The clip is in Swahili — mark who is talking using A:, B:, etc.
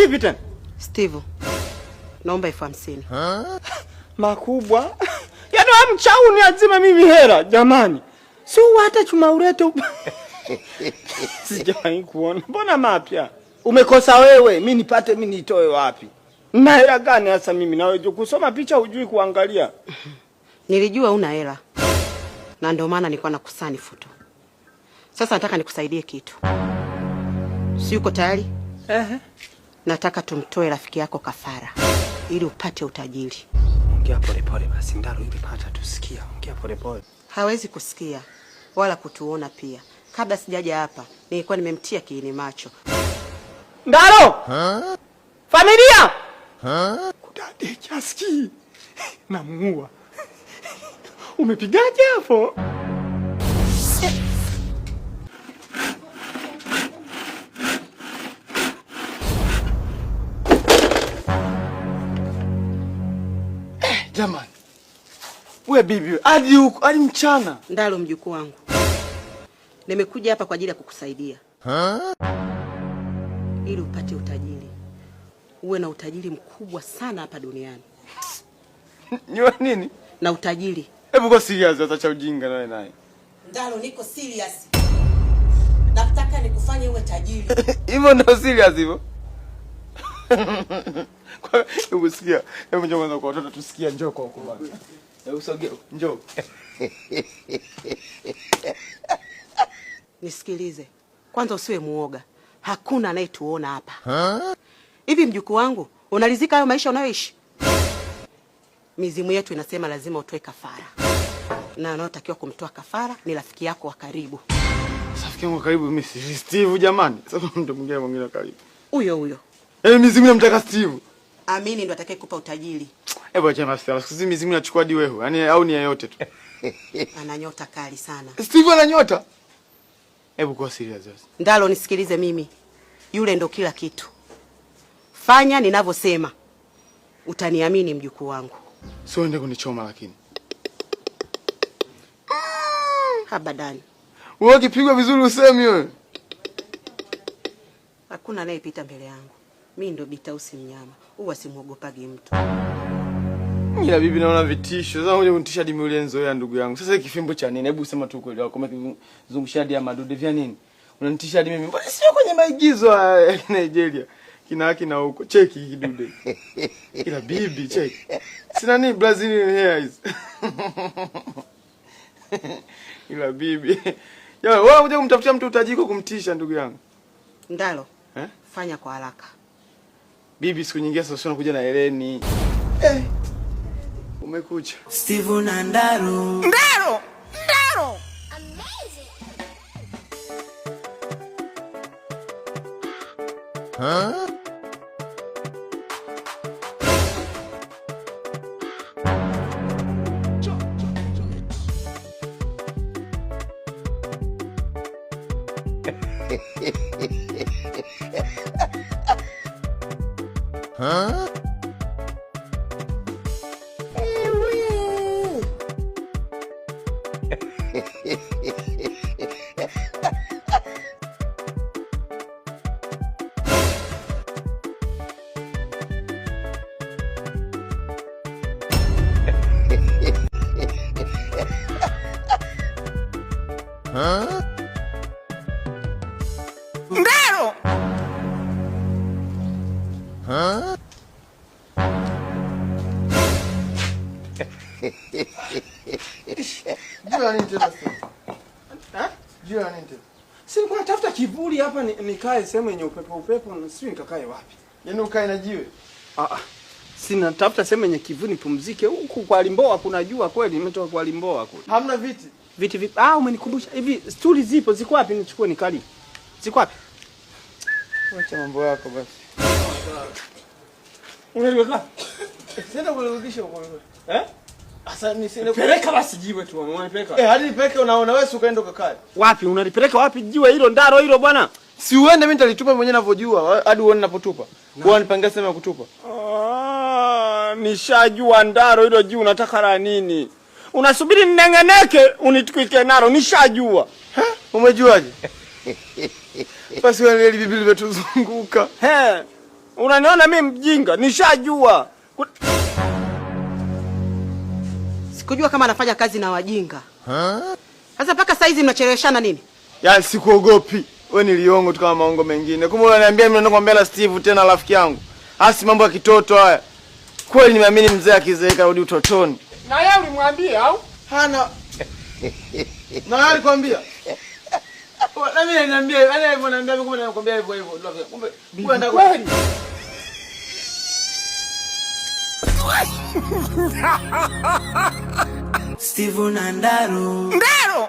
A: Vipi tena?
B: Steve, naomba 50,000.
A: Makubwa. Yaani amchauni azime mimi hela, jamani. Si hata chuma ureto. Sijawahi kuona. Mbona mapya? Umekosa wewe, mimi nipate mimi nitoe wapi? Na hela gani hasa mimi na wewe kusoma picha hujui kuangalia?
B: Nilijua una hela. Na ndio maana nilikuwa nakusani futo. Sasa nataka nikusaidie kitu. Si uko tayari? Nataka tumtoe rafiki yako kafara ili upate utajiri.
A: Ongea pole pole basi Ndaro ili pata tusikia. Ongea pole pole.
B: Hawezi kusikia wala kutuona pia. Kabla sijaja hapa nilikuwa nimemtia kiini macho.
A: Ndaro! Familia! Kudade kiasi. Namuua. Umepigaje hapo? Jamani. Wewe bibi, hadi huko, hadi mchana.
B: Ndalo mjukuu wangu. Nimekuja hapa kwa ajili ya kukusaidia. Ili upate utajiri. Uwe na utajiri mkubwa sana hapa duniani.
A: Niwe nini?
B: Na utajiri.
A: Hebu kwa serious acha ujinga nawe naye.
B: Ndalo niko serious. Nataka nikufanye uwe tajiri.
A: Hivyo ndio serious hivyo? Kwa hebu sikia. Hebu njoo kwanza kwa watoto tusikia njoo kwa huko bwana. Hebu sogea njoo.
B: Nisikilize. Kwanza usiwe muoga. Hakuna anayetuona hapa. Hivi mjukuu wangu, unalizika hayo maisha unayoishi? Mizimu yetu inasema lazima utoe kafara. Na anayotakiwa kumtoa kafara ni rafiki yako wa karibu.
A: Rafiki yangu wa karibu mimi si Steve jamani. Sasa mtu mwingine wa karibu.
B: Huyo.
A: Mizimu inamtaka Steve.
B: Amini ndo atakayekupa utajiri.
A: Hebu acha masters. Sisi mizimu inachukua hadi wewe. Yaani au ni yote tu.
B: Ana nyota kali sana.
A: Steve ana nyota. Hebu kwa serious.
B: Ndalo nisikilize mimi. Yule ndo kila kitu. Fanya ninavyosema. Utaniamini mjukuu wangu.
A: Sio ende kunichoma lakini.
B: Habadani.
A: Wewe ukipigwa vizuri usemi wewe.
B: Hakuna anayepita mbele yangu. Mimi ndo Bitausi mnyama. Huwa simuogopagi mtu.
A: Ila bibi naona vitisho. Sasa unje kunitisha hadi miulenzo ya ndugu yangu. Sasa kifimbo cha nini? Hebu sema tu kweli. Kama kizungusha hadi ya madude vya nini? Unanitisha hadi mimi. Mbona sio kwenye maigizo ya Nigeria? Kina huko. Cheki kidude. Ila bibi cheki. Sina nini Brazilian hairs. Ila bibi. Wewe unje kumtafutia mtu utajiko kumtisha ndugu yangu.
B: Ndalo. Fanya kwa haraka.
A: Bibi siku nyingine sasa unakuja na Heleni. Umekuja.
C: Steve na Ndaro.
A: Ndaro!
C: Amazing.
A: Ndaro! Jua nini tena sasa? Jua nini tena? Si nilikuwa natafuta kivuli hapa nikae sehemu yenye upepo na sio nikakae wapi? Yaani ukae na jiwe? Si natafuta sehemu yenye kivuli pumzike huku kwa Limboa kuna jua kweli nimetoka kwa Limboa kule. Hamna viti. Viti vipi? Umenikumbusha. Hivi stuli zipo ziko wapi nichukue nikali? Ziko wapi? Acha mambo yako basi. Unaliweka? Sasa kulirudisha huko. Asa nisende peleka basi jiwe tu unanipeleka. Hadi nipeleke unaona wewe ukaenda ukakae. Wapi unalipeleka wapi jiwe hilo Ndaro hilo bwana? Si uende mimi nitalitupa mwenyewe ninavyojua hadi uone ninapotupa. Kwa nipangia sema kutupa. Nishajua Ndaro hilo jiwe unataka la nini? Unasubiri ninengeneke unitukike nalo nishajua. Umejuaje? Basi wale Biblia imetuzunguka. Unaniona mimi mjinga? Nishajua.
B: Sikujua kama anafanya kazi na wajinga. Sasa mpaka saa hizi mnacheleweshana nini?
A: Yaani sikuogopi. Wewe ni liongo tu kama maongo mengine. Kumbe unaniambia mimi naenda kumwambia Steve tena rafiki yangu. Hasi mambo ya kitoto haya. Kweli nimeamini mzee akizeeka rudi utotoni.
D: Na yeye ulimwambia au?
A: Hana. Na yeye alikwambia? Na mimi niambia, yeye aliniambia mimi kumbe nakwambia hivyo hivyo. Kumbe kwenda kweli.
C: Steve na Ndaro.
D: Ndaro.